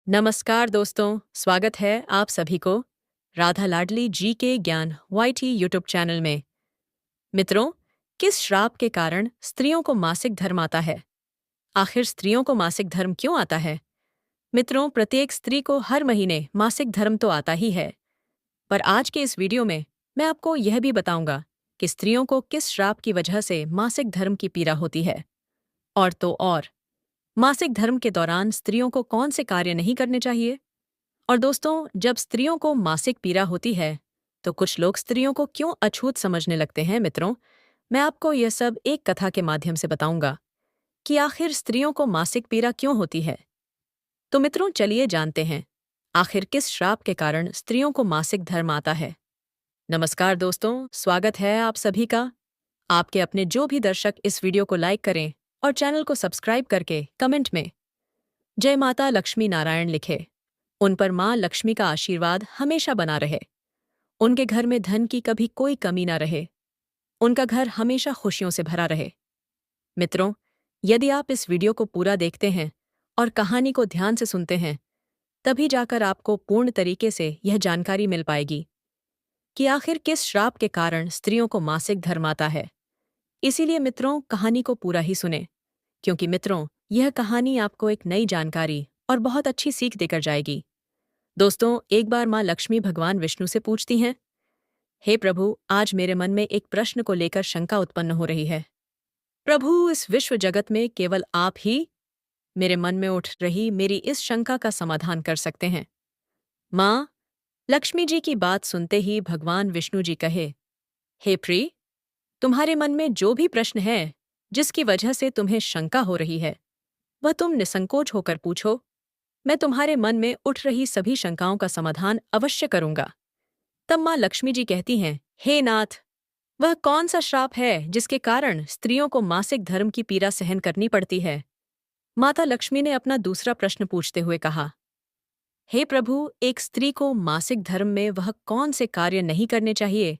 नमस्कार दोस्तों, स्वागत है आप सभी को राधा लाडली जी के ज्ञान वाईटी यूट्यूब चैनल में। मित्रों, किस श्राप के कारण स्त्रियों को मासिक धर्म आता है? आखिर स्त्रियों को मासिक धर्म क्यों आता है? मित्रों, प्रत्येक स्त्री को हर महीने मासिक धर्म तो आता ही है, पर आज के इस वीडियो में मैं आपको यह भी बताऊंगा कि स्त्रियों को किस श्राप की वजह से मासिक धर्म की पीड़ा होती है। और तो और, मासिक धर्म के दौरान स्त्रियों को कौन से कार्य नहीं करने चाहिए। और दोस्तों, जब स्त्रियों को मासिक पीड़ा होती है तो कुछ लोग स्त्रियों को क्यों अछूत समझने लगते हैं। मित्रों, मैं आपको यह सब एक कथा के माध्यम से बताऊंगा कि आखिर स्त्रियों को मासिक पीड़ा क्यों होती है। तो मित्रों, चलिए जानते हैं आखिर किस श्राप के कारण स्त्रियों को मासिक धर्म आता है। नमस्कार दोस्तों, स्वागत है आप सभी का। आपके अपने जो भी दर्शक इस वीडियो को लाइक करें और चैनल को सब्सक्राइब करके कमेंट में जय माता लक्ष्मी नारायण लिखे। उन पर माँ लक्ष्मी का आशीर्वाद हमेशा बना रहे, उनके घर में धन की कभी कोई कमी ना रहे, उनका घर हमेशा खुशियों से भरा रहे। मित्रों, यदि आप इस वीडियो को पूरा देखते हैं और कहानी को ध्यान से सुनते हैं, तभी जाकर आपको पूर्ण तरीके से यह जानकारी मिल पाएगी कि आखिर किस श्राप के कारण स्त्रियों को मासिक धर्म आता है। इसीलिए मित्रों, कहानी को पूरा ही सुने, क्योंकि मित्रों, यह कहानी आपको एक नई जानकारी और बहुत अच्छी सीख देकर जाएगी। दोस्तों, एक बार माँ लक्ष्मी भगवान विष्णु से पूछती हैं, हे प्रभु, आज मेरे मन में एक प्रश्न को लेकर शंका उत्पन्न हो रही है। प्रभु, इस विश्व जगत में केवल आप ही मेरे मन में उठ रही मेरी इस शंका का समाधान कर सकते हैं। माँ लक्ष्मी जी की बात सुनते ही भगवान विष्णु जी कहे, हे प्रिय, तुम्हारे मन में जो भी प्रश्न है, जिसकी वजह से तुम्हें शंका हो रही है, वह तुम निसंकोच होकर पूछो। मैं तुम्हारे मन में उठ रही सभी शंकाओं का समाधान अवश्य करूंगा। तब माँ लक्ष्मी जी कहती हैं, हे नाथ, वह कौन सा श्राप है जिसके कारण स्त्रियों को मासिक धर्म की पीड़ा सहन करनी पड़ती है। माता लक्ष्मी ने अपना दूसरा प्रश्न पूछते हुए कहा, हे प्रभु, एक स्त्री को मासिक धर्म में वह कौन से कार्य नहीं करने चाहिए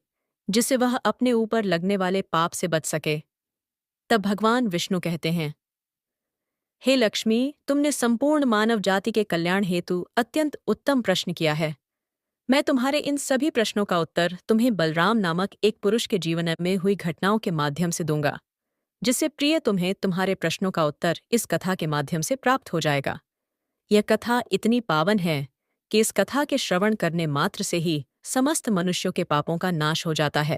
जिससे वह अपने ऊपर लगने वाले पाप से बच सके। तब भगवान विष्णु कहते हैं, हे लक्ष्मी, तुमने संपूर्ण मानव जाति के कल्याण हेतु अत्यंत उत्तम प्रश्न किया है। मैं तुम्हारे इन सभी प्रश्नों का उत्तर तुम्हें बलराम नामक एक पुरुष के जीवन में हुई घटनाओं के माध्यम से दूंगा, जिससे प्रिय तुम्हें तुम्हारे प्रश्नों का उत्तर इस कथा के माध्यम से प्राप्त हो जाएगा। यह कथा इतनी पावन है कि इस कथा के श्रवण करने मात्र से ही समस्त मनुष्यों के पापों का नाश हो जाता है।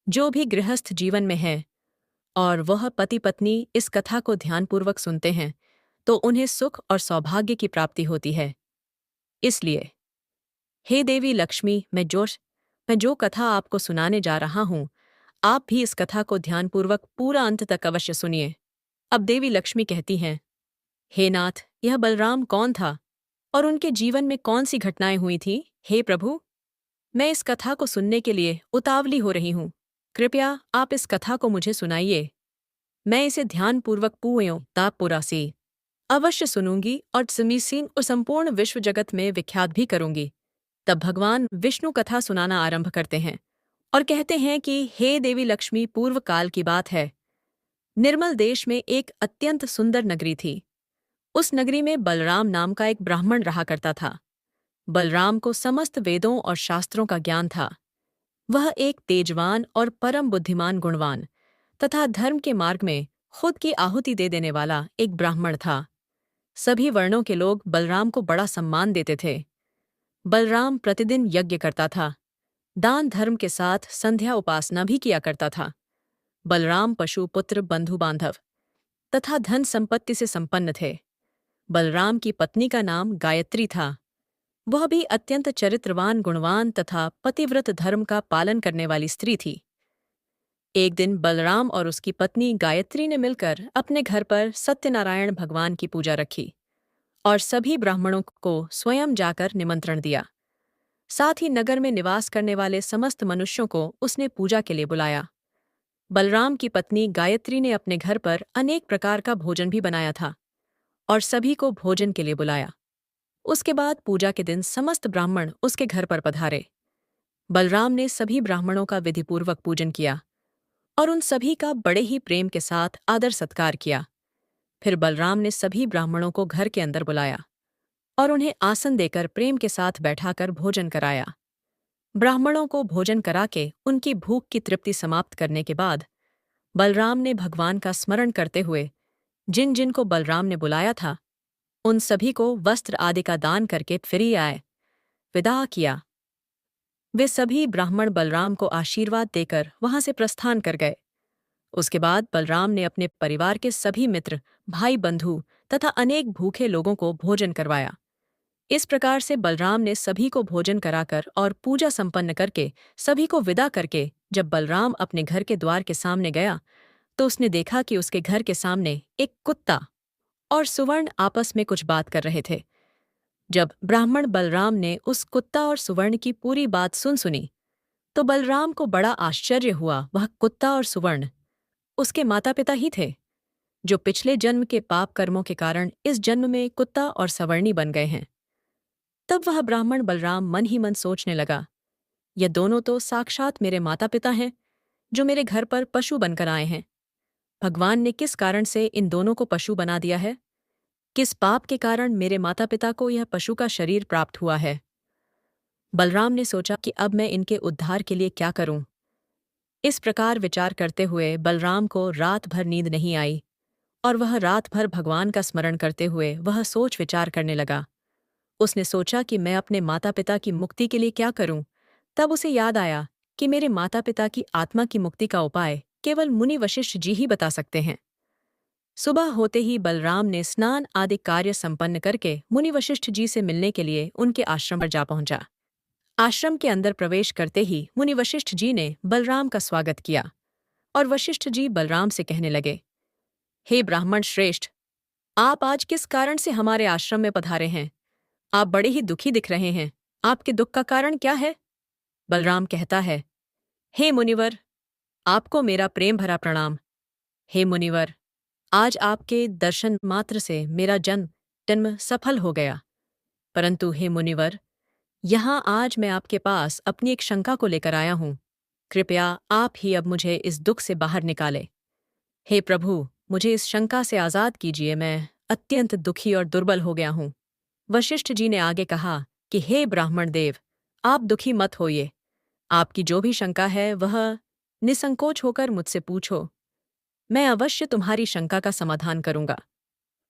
जो भी गृहस्थ जीवन में है और वह पति पत्नी इस कथा को ध्यानपूर्वक सुनते हैं, तो उन्हें सुख और सौभाग्य की प्राप्ति होती है। इसलिए हे देवी लक्ष्मी, मैं जो कथा आपको सुनाने जा रहा हूं, आप भी इस कथा को ध्यानपूर्वक पूरा अंत तक अवश्य सुनिए। अब देवी लक्ष्मी कहती हैं, हे नाथ, यह बलराम कौन था और उनके जीवन में कौन सी घटनाएं हुई थी। हे प्रभु, मैं इस कथा को सुनने के लिए उतावली हो रही हूं। कृपया आप इस कथा को मुझे सुनाइए। मैं इसे ध्यानपूर्वक पूरा से अवश्य सुनूंगी और समीसीन और संपूर्ण विश्व जगत में विख्यात भी करूंगी। तब भगवान विष्णु कथा सुनाना आरंभ करते हैं और कहते हैं कि हे देवी लक्ष्मी, पूर्व काल की बात है। निर्मल देश में एक अत्यंत सुंदर नगरी थी। उस नगरी में बलराम नाम का एक ब्राह्मण रहा करता था। बलराम को समस्त वेदों और शास्त्रों का ज्ञान था। वह एक तेजवान और परम बुद्धिमान, गुणवान तथा धर्म के मार्ग में खुद की आहुति दे देने वाला एक ब्राह्मण था। सभी वर्णों के लोग बलराम को बड़ा सम्मान देते थे। बलराम प्रतिदिन यज्ञ करता था, दान धर्म के साथ संध्या उपासना भी किया करता था। बलराम पशु, पुत्र, बंधु बांधव तथा धन संपत्ति से संपन्न थे। बलराम की पत्नी का नाम गायत्री था। वह भी अत्यंत चरित्रवान, गुणवान तथा पतिव्रत धर्म का पालन करने वाली स्त्री थी। एक दिन बलराम और उसकी पत्नी गायत्री ने मिलकर अपने घर पर सत्यनारायण भगवान की पूजा रखी और सभी ब्राह्मणों को स्वयं जाकर निमंत्रण दिया। साथ ही नगर में निवास करने वाले समस्त मनुष्यों को उसने पूजा के लिए बुलाया। बलराम की पत्नी गायत्री ने अपने घर पर अनेक प्रकार का भोजन भी बनाया था और सभी को भोजन के लिए बुलाया। उसके बाद पूजा के दिन समस्त ब्राह्मण उसके घर पर पधारे। बलराम ने सभी ब्राह्मणों का विधिपूर्वक पूजन किया और उन सभी का बड़े ही प्रेम के साथ आदर सत्कार किया। फिर बलराम ने सभी ब्राह्मणों को घर के अंदर बुलाया और उन्हें आसन देकर प्रेम के साथ बैठाकर भोजन कराया। ब्राह्मणों को भोजन करा के उनकी भूख की तृप्ति समाप्त करने के बाद बलराम ने भगवान का स्मरण करते हुए जिन जिन को बलराम ने बुलाया था उन सभी को वस्त्र आदि का दान करके फिर आए विदा किया। वे सभी ब्राह्मण बलराम को आशीर्वाद देकर वहां से प्रस्थान कर गए। उसके बाद बलराम ने अपने परिवार के सभी मित्र, भाई बंधु तथा अनेक भूखे लोगों को भोजन करवाया। इस प्रकार से बलराम ने सभी को भोजन कराकर और पूजा संपन्न करके सभी को विदा करके जब बलराम अपने घर के द्वार के सामने गया तो उसने देखा कि उसके घर के सामने एक कुत्ता और सुवर्ण आपस में कुछ बात कर रहे थे। जब ब्राह्मण बलराम ने उस कुत्ता और सुवर्ण की पूरी बात सुनी तो बलराम को बड़ा आश्चर्य हुआ। वह कुत्ता और सुवर्ण उसके माता पिता ही थे, जो पिछले जन्म के पाप कर्मों के कारण इस जन्म में कुत्ता और सवर्णी बन गए हैं। तब वह ब्राह्मण बलराम मन ही मन सोचने लगा, ये दोनों तो साक्षात मेरे माता पिता हैं, जो मेरे घर पर पशु बनकर आए हैं। भगवान ने किस कारण से इन दोनों को पशु बना दिया है? किस पाप के कारण मेरे माता पिता को यह पशु का शरीर प्राप्त हुआ है? बलराम ने सोचा कि अब मैं इनके उद्धार के लिए क्या करूं? इस प्रकार विचार करते हुए बलराम को रात भर नींद नहीं आई और वह रात भर भगवान का स्मरण करते हुए वह सोच विचार करने लगा। उसने सोचा कि मैं अपने माता पिता की मुक्ति के लिए क्या करूं? तब उसे याद आया कि मेरे माता पिता की आत्मा की मुक्ति का उपाय केवल मुनि वशिष्ठ जी ही बता सकते हैं। सुबह होते ही बलराम ने स्नान आदि कार्य संपन्न करके मुनि वशिष्ठ जी से मिलने के लिए उनके आश्रम पर जा पहुंचा। आश्रम के अंदर प्रवेश करते ही मुनि वशिष्ठ जी ने बलराम का स्वागत किया और वशिष्ठ जी बलराम से कहने लगे, हे ब्राह्मण श्रेष्ठ, आप आज किस कारण से हमारे आश्रम में पधारे हैं? आप बड़े ही दुखी दिख रहे हैं। आपके दुख का कारण क्या है? बलराम कहता है, हे मुनिवर, आपको मेरा प्रेम भरा प्रणाम। हे मुनिवर, आज आपके दर्शन मात्र से मेरा जन्म सफल हो गया। परंतु हे मुनिवर, यहाँ आज मैं आपके पास अपनी एक शंका को लेकर आया हूँ। कृपया आप ही अब मुझे इस दुख से बाहर निकालें। हे प्रभु, मुझे इस शंका से आज़ाद कीजिए। मैं अत्यंत दुखी और दुर्बल हो गया हूँ। वशिष्ठ जी ने आगे कहा कि हे ब्राह्मण देव, आप दुखी मत होइए। आपकी जो भी शंका है वह निसंकोच होकर मुझसे पूछो। मैं अवश्य तुम्हारी शंका का समाधान करूंगा।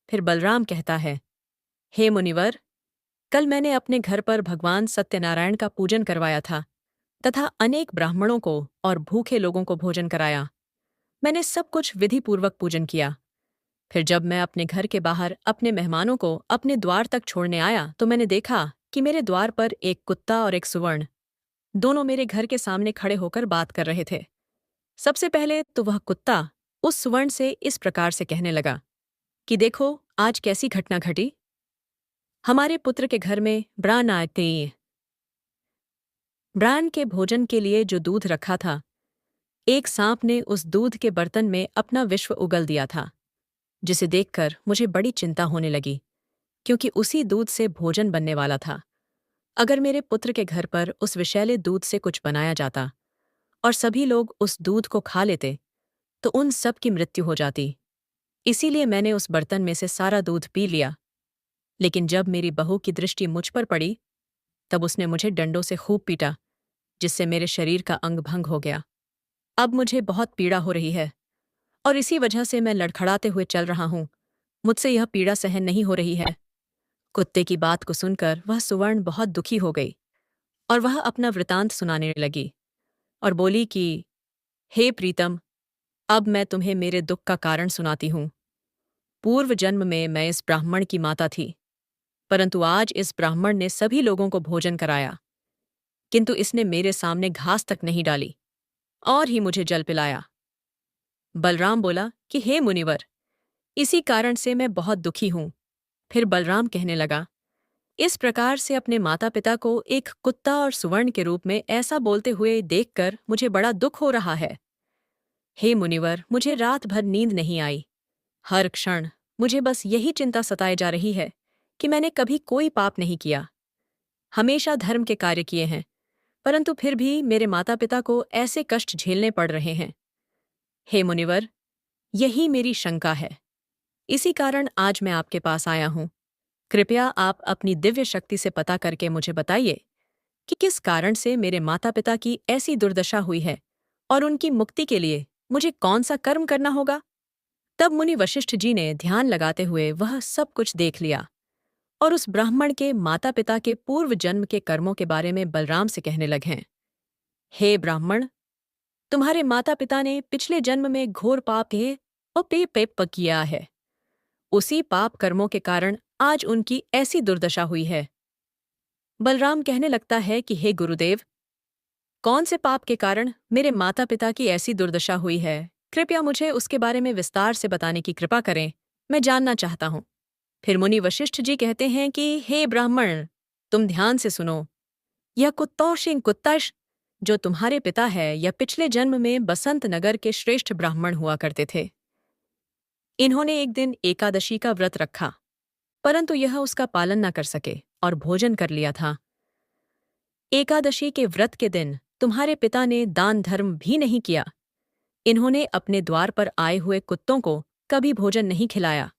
फिर बलराम कहता है, हे मुनिवर, कल मैंने अपने घर पर भगवान सत्यनारायण का पूजन करवाया था तथा अनेक ब्राह्मणों को और भूखे लोगों को भोजन कराया। मैंने सब कुछ विधिपूर्वक पूजन किया। फिर जब मैं अपने घर के बाहर अपने मेहमानों को अपने द्वार तक छोड़ने आया तो मैंने देखा कि मेरे द्वार पर एक कुत्ता और एक सुवर्ण दोनों मेरे घर के सामने खड़े होकर बात कर रहे थे। सबसे पहले तो वह कुत्ता उस सुवर्ण से इस प्रकार से कहने लगा कि देखो आज कैसी घटना घटी। हमारे पुत्र के घर में ब्रान आते ही ब्रान के भोजन के लिए जो दूध रखा था, एक सांप ने उस दूध के बर्तन में अपना विश्व उगल दिया था, जिसे देखकर मुझे बड़ी चिंता होने लगी, क्योंकि उसी दूध से भोजन बनने वाला था। अगर मेरे पुत्र के घर पर उस विषैले दूध से कुछ बनाया जाता और सभी लोग उस दूध को खा लेते तो उन सब की मृत्यु हो जाती। इसीलिए मैंने उस बर्तन में से सारा दूध पी लिया। लेकिन जब मेरी बहू की दृष्टि मुझ पर पड़ी तब उसने मुझे डंडों से खूब पीटा, जिससे मेरे शरीर का अंग भंग हो गया। अब मुझे बहुत पीड़ा हो रही है और इसी वजह से मैं लड़खड़ाते हुए चल रहा हूँ। मुझसे यह पीड़ा सहन नहीं हो रही है। कुत्ते की बात को सुनकर वह सुवर्ण बहुत दुखी हो गई और वह अपना वृतांत सुनाने लगी और बोली कि हे प्रीतम, अब मैं तुम्हें मेरे दुख का कारण सुनाती हूँ। पूर्व जन्म में मैं इस ब्राह्मण की माता थी, परंतु आज इस ब्राह्मण ने सभी लोगों को भोजन कराया, किंतु इसने मेरे सामने घास तक नहीं डाली और ही मुझे जल पिलाया। बलराम बोला कि हे मुनिवर, इसी कारण से मैं बहुत दुखी हूँ। फिर बलराम कहने लगा, इस प्रकार से अपने माता पिता को एक कुत्ता और सुवर्ण के रूप में ऐसा बोलते हुए देखकर मुझे बड़ा दुख हो रहा है। हे मुनिवर, मुझे रात भर नींद नहीं आई। हर क्षण मुझे बस यही चिंता सताए जा रही है कि मैंने कभी कोई पाप नहीं किया, हमेशा धर्म के कार्य किए हैं, परंतु फिर भी मेरे माता पिता को ऐसे कष्ट झेलने पड़ रहे हैं। हे मुनिवर, यही मेरी शंका है। इसी कारण आज मैं आपके पास आया हूँ। कृपया आप अपनी दिव्य शक्ति से पता करके मुझे बताइए कि किस कारण से मेरे माता पिता की ऐसी दुर्दशा हुई है और उनकी मुक्ति के लिए मुझे कौन सा कर्म करना होगा। तब मुनि वशिष्ठ जी ने ध्यान लगाते हुए वह सब कुछ देख लिया और उस ब्राह्मण के माता पिता के पूर्व जन्म के कर्मों के बारे में बलराम से कहने लगे। हे ब्राह्मण, तुम्हारे माता पिता ने पिछले जन्म में घोर पाप किए और पेप किया है। उसी पाप कर्मों के कारण आज उनकी ऐसी दुर्दशा हुई है। बलराम कहने लगता है कि हे गुरुदेव, कौन से पाप के कारण मेरे माता पिता की ऐसी दुर्दशा हुई है? कृपया मुझे उसके बारे में विस्तार से बताने की कृपा करें, मैं जानना चाहता हूँ। फिर मुनि वशिष्ठ जी कहते हैं कि हे ब्राह्मण, तुम ध्यान से सुनो। यह कुत्तौशिंग कुत्तश जो तुम्हारे पिता है, यह पिछले जन्म में बसंत नगर के श्रेष्ठ ब्राह्मण हुआ करते थे। इन्होंने एक दिन एकादशी का व्रत रखा, परंतु यह उसका पालन न कर सके और भोजन कर लिया था। एकादशी के व्रत के दिन तुम्हारे पिता ने दान धर्म भी नहीं किया। इन्होंने अपने द्वार पर आए हुए कुत्तों को कभी भोजन नहीं खिलाया।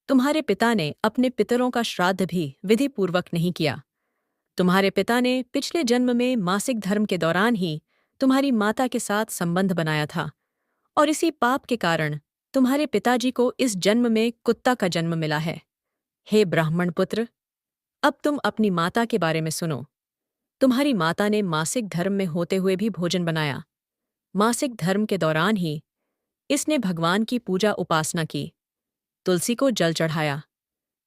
तुम्हारे पिता ने अपने पितरों का श्राद्ध भी विधिपूर्वक नहीं किया। तुम्हारे पिता ने पिछले जन्म में मासिक धर्म के दौरान ही तुम्हारी माता के साथ संबंध बनाया था और इसी पाप के कारण तुम्हारे पिताजी को इस जन्म में कुत्ता का जन्म मिला है। हे ब्राह्मण पुत्र, अब तुम अपनी माता के बारे में सुनो। तुम्हारी माता ने मासिक धर्म में होते हुए भी भोजन बनाया। मासिक धर्म के दौरान ही इसने भगवान की पूजा उपासना की, तुलसी को जल चढ़ाया।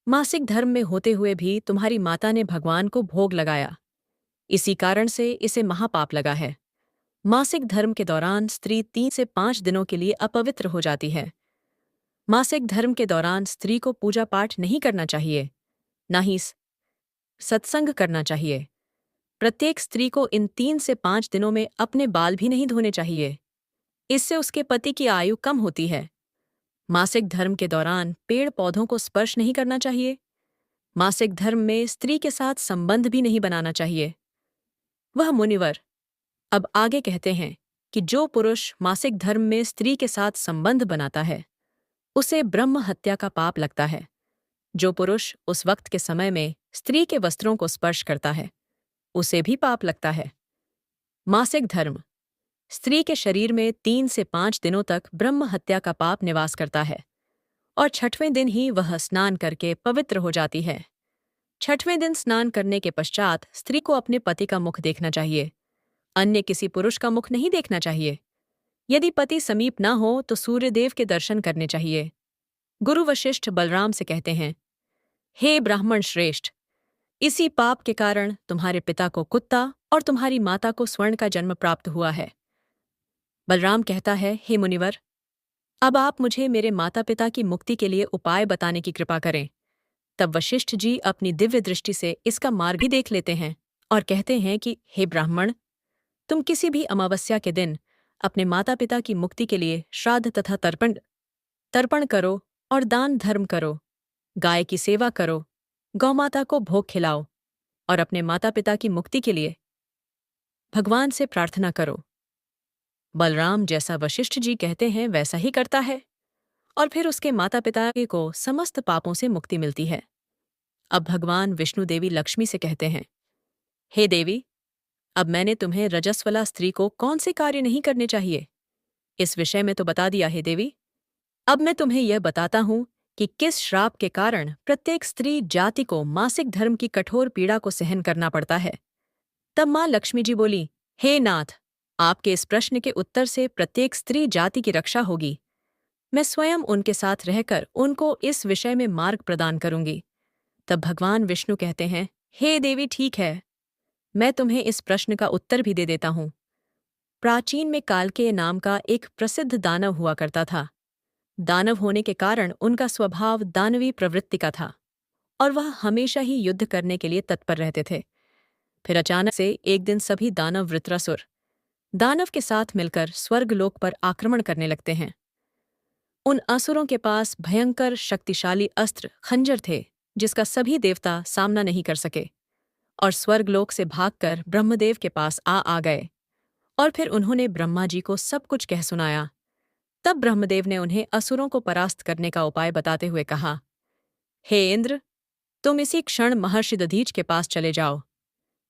मासिक धर्म में होते हुए भी तुम्हारी माता ने भगवान को भोग लगाया। इसी कारण से इसे महापाप लगा है। मासिक धर्म के दौरान स्त्री 3 से 5 दिनों के लिए अपवित्र हो जाती है। मासिक धर्म के दौरान स्त्री को पूजा पाठ नहीं करना चाहिए, ना ही सत्संग करना चाहिए। प्रत्येक स्त्री को इन 3 से 5 दिनों में अपने बाल भी नहीं धोने चाहिए। इससे उसके पति की आयु कम होती है। मासिक धर्म के दौरान पेड़ पौधों को स्पर्श नहीं करना चाहिए। मासिक धर्म में स्त्री के साथ संबंध भी नहीं बनाना चाहिए। वह मुनिवर अब आगे कहते हैं कि जो पुरुष मासिक धर्म में स्त्री के साथ संबंध बनाता है, उसे ब्रह्म हत्या का पाप लगता है। जो पुरुष उस वक्त के समय में स्त्री के वस्त्रों को स्पर्श करता है, उसे भी पाप लगता है। मासिक धर्म स्त्री के शरीर में 3 से 5 दिनों तक ब्रह्म हत्या का पाप निवास करता है और 6वें दिन ही वह स्नान करके पवित्र हो जाती है। 6वें दिन स्नान करने के पश्चात स्त्री को अपने पति का मुख देखना चाहिए, अन्य किसी पुरुष का मुख नहीं देखना चाहिए। यदि पति समीप न हो तो सूर्यदेव के दर्शन करने चाहिए। गुरु वशिष्ठ बलराम से कहते हैं, हे ब्राह्मण श्रेष्ठ, इसी पाप के कारण तुम्हारे पिता को कुत्ता और तुम्हारी माता को स्वर्ण का जन्म प्राप्त हुआ है। बलराम कहता है, हे मुनिवर, अब आप मुझे मेरे माता पिता की मुक्ति के लिए उपाय बताने की कृपा करें। तब वशिष्ठ जी अपनी दिव्य दृष्टि से इसका मार्ग भी देख लेते हैं और कहते हैं कि हे ब्राह्मण, तुम किसी भी अमावस्या के दिन अपने माता पिता की मुक्ति के लिए श्राद्ध तथा तर्पण करो और दान धर्म करो, गाय की सेवा करो, गौमाता को भोग खिलाओ और अपने माता पिता की मुक्ति के लिए भगवान से प्रार्थना करो। बलराम जैसा वशिष्ठ जी कहते हैं वैसा ही करता है और फिर उसके माता पिता को समस्त पापों से मुक्ति मिलती है। अब भगवान विष्णु देवी लक्ष्मी से कहते हैं, हे देवी, अब मैंने तुम्हें रजस्वला स्त्री को कौन से कार्य नहीं करने चाहिए, इस विषय में तो बता दिया है देवी। अब मैं तुम्हें यह बताता हूं कि किस श्राप के कारण प्रत्येक स्त्री जाति को मासिक धर्म की कठोर पीड़ा को सहन करना पड़ता है। तब मां लक्ष्मी जी बोली, हे नाथ, आपके इस प्रश्न के उत्तर से प्रत्येक स्त्री जाति की रक्षा होगी। मैं स्वयं उनके साथ रहकर उनको इस विषय में मार्ग प्रदान करूंगी। तब भगवान विष्णु कहते हैं, हे देवी, ठीक है, मैं तुम्हें इस प्रश्न का उत्तर भी दे देता हूं। प्राचीन में कालकेय नाम का एक प्रसिद्ध दानव हुआ करता था। दानव होने के कारण उनका स्वभाव दानवी प्रवृत्ति का था और वह हमेशा ही युद्ध करने के लिए तत्पर रहते थे। फिर अचानक से एक दिन सभी दानव वृत्रासुर दानव के साथ मिलकर स्वर्गलोक पर आक्रमण करने लगते हैं। उन असुरों के पास भयंकर शक्तिशाली अस्त्र खंजर थे जिसका सभी देवता सामना नहीं कर सके और स्वर्गलोक से भागकर ब्रह्मदेव के पास आ गए और फिर उन्होंने ब्रह्मा जी को सब कुछ कह सुनाया। तब ब्रह्मदेव ने उन्हें असुरों को परास्त करने का उपाय बताते हुए कहा, हे इंद्र, तुम इसी क्षण महर्षि दधीच के पास चले जाओ।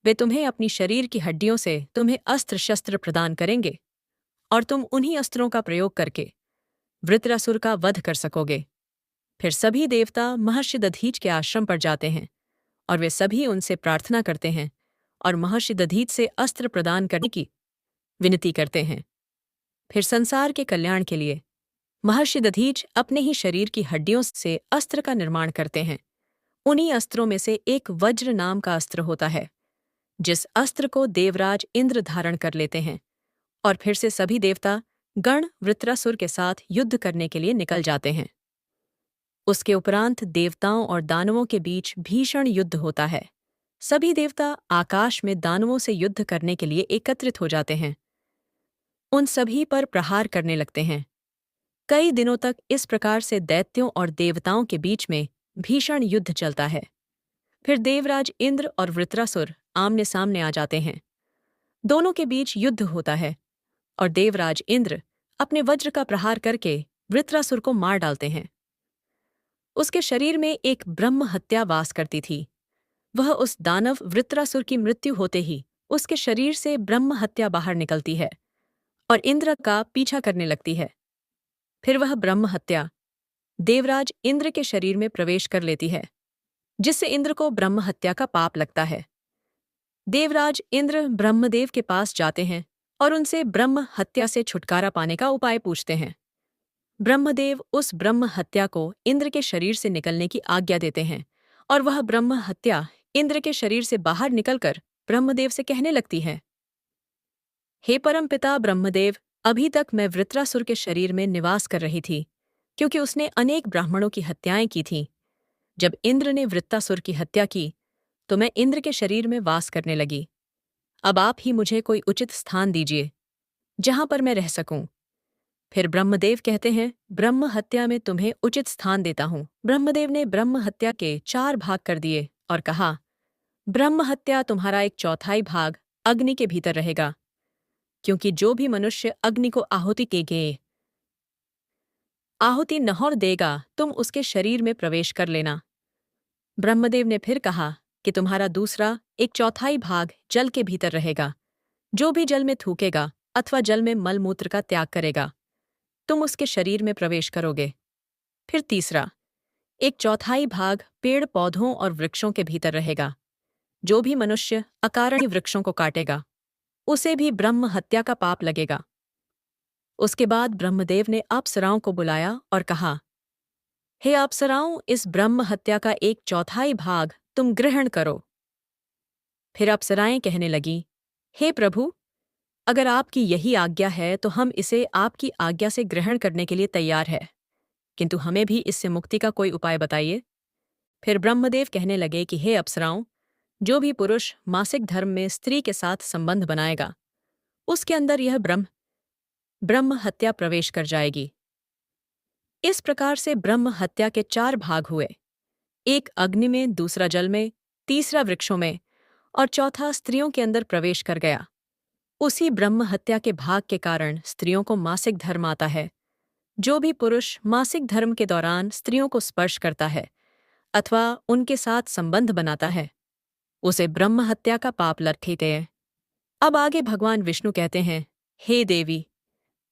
वे तुम्हें अपनी शरीर की हड्डियों से तुम्हें अस्त्र शस्त्र प्रदान करेंगे और तुम उन्हीं अस्त्रों का प्रयोग करके वृत्रासुर का वध कर सकोगे। फिर सभी देवता महर्षि दधीच के आश्रम पर जाते हैं और वे सभी उनसे प्रार्थना करते हैं और महर्षि दधीच से अस्त्र प्रदान करने की विनती करते हैं। फिर संसार के कल्याण के लिए महर्षि दधीच अपने ही शरीर की हड्डियों से अस्त्र का निर्माण करते हैं। उन्हीं अस्त्रों में से एक वज्र नाम का अस्त्र होता है, जिस अस्त्र को देवराज इंद्र धारण कर लेते हैं और फिर से सभी देवता गण वृत्रासुर के साथ युद्ध करने के लिए निकल जाते हैं। उसके उपरांत देवताओं और दानवों के बीच भीषण युद्ध होता है। सभी देवता आकाश में दानवों से युद्ध करने के लिए एकत्रित हो जाते हैं। उन सभी पर प्रहार करने लगते हैं। कई दिनों तक इस प्रकार से दैत्यों और देवताओं के बीच में भीषण युद्ध चलता है। फिर देवराज इंद्र और वृत्रासुर आमने सामने आ जाते हैं। दोनों के बीच युद्ध होता है और देवराज इंद्र अपने वज्र का प्रहार करके वृत्रासुर को मार डालते हैं। उसके शरीर में एक ब्रह्म हत्या वास करती थी। वह उस दानव वृत्रासुर की मृत्यु होते ही उसके शरीर से ब्रह्म हत्या बाहर निकलती है और इंद्र का पीछा करने लगती है। फिर वह ब्रह्म हत्या देवराज इंद्र के शरीर में प्रवेश कर लेती है, जिससे इंद्र को ब्रह्म हत्या का पाप लगता है। देवराज इंद्र ब्रह्मदेव के पास जाते हैं और उनसे ब्रह्म हत्या से छुटकारा पाने का उपाय पूछते हैं। ब्रह्मदेव उस ब्रह्म हत्या को इंद्र के शरीर से निकलने की आज्ञा देते हैं और वह ब्रह्म हत्या इंद्र के शरीर से बाहर निकलकर ब्रह्मदेव से कहने लगती है, हे परमपिता ब्रह्मदेव, अभी तक मैं वृत्रासुर के शरीर में निवास कर रही थी, क्योंकि उसने अनेक ब्राह्मणों की हत्याएं की थीं। जब इंद्र ने वृत्रासुर की हत्या की तो मैं इंद्र के शरीर में वास करने लगी। अब आप ही मुझे कोई उचित स्थान दीजिए जहां पर मैं रह सकूं। फिर ब्रह्मदेव कहते हैं, ब्रह्म हत्या में तुम्हें उचित स्थान देता हूं। ब्रह्मदेव ने ब्रह्म हत्या के 4 भाग कर दिए और कहा, ब्रह्म हत्या तुम्हारा 1/4 भाग अग्नि के भीतर रहेगा, क्योंकि जो भी मनुष्य अग्नि को आहुति नहर देगा, तुम उसके शरीर में प्रवेश कर लेना। ब्रह्मदेव ने फिर कहा कि तुम्हारा दूसरा 1/4 भाग जल के भीतर रहेगा। जो भी जल में थूकेगा अथवा जल में मलमूत्र का त्याग करेगा, तुम उसके शरीर में प्रवेश करोगे। फिर तीसरा 1/4 भाग पेड़ पौधों और वृक्षों के भीतर रहेगा। जो भी मनुष्य अकारण वृक्षों को काटेगा, उसे भी ब्रह्म हत्या का पाप लगेगा। उसके बाद ब्रह्मदेव ने अप्सराओं को बुलाया और कहा, हे अप्सराओं, इस ब्रह्म हत्या का 1/4 भाग तुम ग्रहण करो। फिर अप्सराएं कहने लगी, हे प्रभु, अगर आपकी यही आज्ञा है तो हम इसे आपकी आज्ञा से ग्रहण करने के लिए तैयार है, किंतु हमें भी इससे मुक्ति का कोई उपाय बताइए। फिर ब्रह्मदेव कहने लगे कि हे अप्सराओं, जो भी पुरुष मासिक धर्म में स्त्री के साथ संबंध बनाएगा, उसके अंदर यह ब्रह्म हत्या प्रवेश कर जाएगी। इस प्रकार से ब्रह्म हत्या के 4 भाग हुए, एक अग्नि में, दूसरा जल में, तीसरा वृक्षों में और चौथा स्त्रियों के अंदर प्रवेश कर गया। उसी ब्रह्म हत्या के भाग के कारण स्त्रियों को मासिक धर्म आता है। जो भी पुरुष मासिक धर्म के दौरान स्त्रियों को स्पर्श करता है अथवा उनके साथ संबंध बनाता है, उसे ब्रह्म हत्या का पाप लखीते है। अब आगे भगवान विष्णु कहते हैं, हे देवी,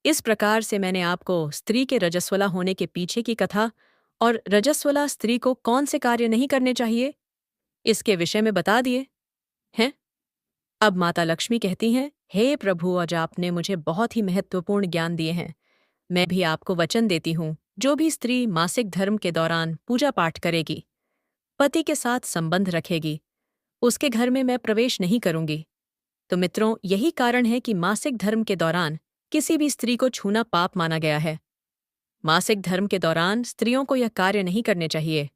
इस प्रकार से मैंने आपको स्त्री के रजस्वला होने के पीछे की कथा और रजस्वला स्त्री को कौन से कार्य नहीं करने चाहिए, इसके विषय में बता दिए हैं। अब माता लक्ष्मी कहती हैं, हे प्रभु, आज आपने मुझे बहुत ही महत्वपूर्ण ज्ञान दिए हैं। मैं भी आपको वचन देती हूँ, जो भी स्त्री मासिक धर्म के दौरान पूजा पाठ करेगी, पति के साथ संबंध रखेगी, उसके घर में मैं प्रवेश नहीं करूंगी। तो मित्रों, यही कारण है कि मासिक धर्म के दौरान किसी भी स्त्री को छूना पाप माना गया है। मासिक धर्म के दौरान स्त्रियों को यह कार्य नहीं करने चाहिए।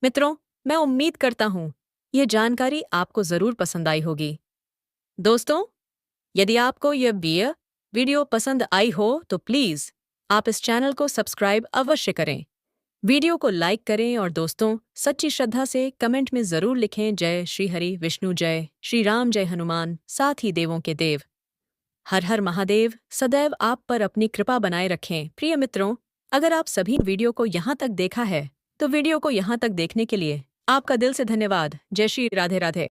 मित्रों, मैं उम्मीद करता हूँ यह जानकारी आपको जरूर पसंद आई होगी। दोस्तों, यदि आपको यह वीडियो पसंद आई हो तो प्लीज़ आप इस चैनल को सब्सक्राइब अवश्य करें, वीडियो को लाइक करें और दोस्तों सच्ची श्रद्धा से कमेंट में ज़रूर लिखें, जय श्री हरि विष्णु, जय श्री राम, जय हनुमान, साथ ही देवों के देव। हर हर महादेव सदैव आप पर अपनी कृपा बनाए रखें। प्रिय मित्रों, अगर आप सभी वीडियो को यहाँ तक देखा है तो वीडियो को यहाँ तक देखने के लिए आपका दिल से धन्यवाद। जय श्री राधे राधे।